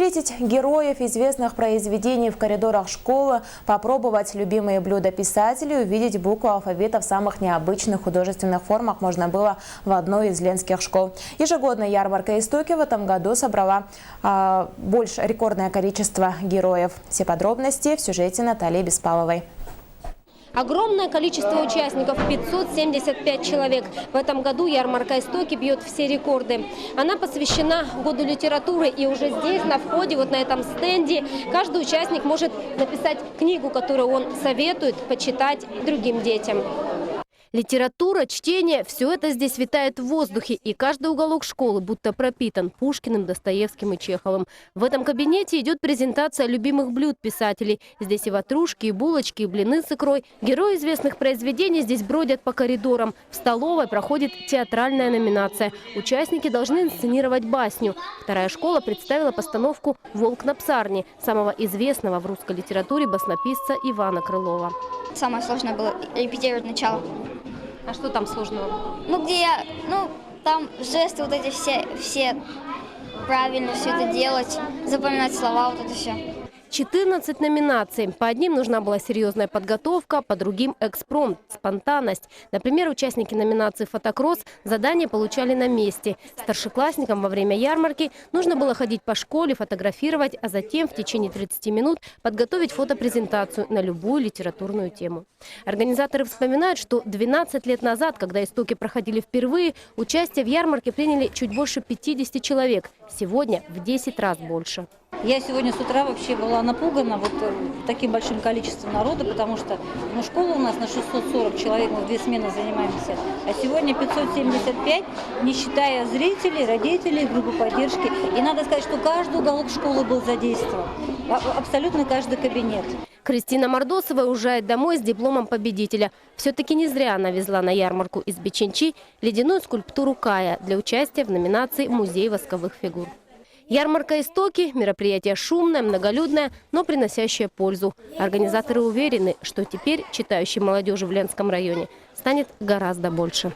Встретить героев известных произведений в коридорах школы, попробовать любимые блюда писателей, увидеть букву алфавита в самых необычных художественных формах можно было в одной из ленских школ. Ежегодная ярмарка «Истоки» в этом году собрала рекордное количество героев. Все подробности в сюжете Натальи Беспаловой. Огромное количество участников – 575 человек. В этом году ярмарка «Истоки» бьет все рекорды. Она посвящена году литературы, и уже здесь, на входе, вот на этом стенде, каждый участник может написать книгу, которую он советует почитать другим детям. Литература, чтение – все это здесь витает в воздухе, и каждый уголок школы будто пропитан Пушкиным, Достоевским и Чеховым. В этом кабинете идет презентация любимых блюд писателей. Здесь и ватрушки, и булочки, и блины с икрой. Герои известных произведений здесь бродят по коридорам. В столовой проходит театральная номинация. Участники должны инсценировать басню. Вторая школа представила постановку «Волк на псарне» самого известного в русской литературе баснописца Ивана Крылова. Самое сложное было репетировать начало. А что там сложного? Там жесты вот эти все правильно все это делать, запоминать слова, вот это все. 14 номинаций. По одним нужна была серьезная подготовка, по другим – экспромт, спонтанность. Например, участники номинации «Фотокросс» задания получали на месте. Старшеклассникам во время ярмарки нужно было ходить по школе, фотографировать, а затем в течение 30 минут подготовить фотопрезентацию на любую литературную тему. Организаторы вспоминают, что 12 лет назад, когда «Истоки» проходили впервые, участие в ярмарке приняли чуть больше 50 человек. Сегодня в 10 раз больше. Я сегодня с утра вообще была напугана таким большим количеством народа, потому что школа у нас на 640 человек, мы в 2 смены занимаемся, а сегодня 575, не считая зрителей, родителей, группы поддержки. И надо сказать, что каждый уголок школы был задействован, абсолютно каждый кабинет. Кристина Мордосова уезжает домой с дипломом победителя. Все-таки не зря она везла на ярмарку из Беченчи ледяную скульптуру Кая для участия в номинации «Музей восковых фигур». Ярмарка «Истоки» – мероприятие шумное, многолюдное, но приносящее пользу. Организаторы уверены, что теперь читающей молодежи в Ленском районе станет гораздо больше.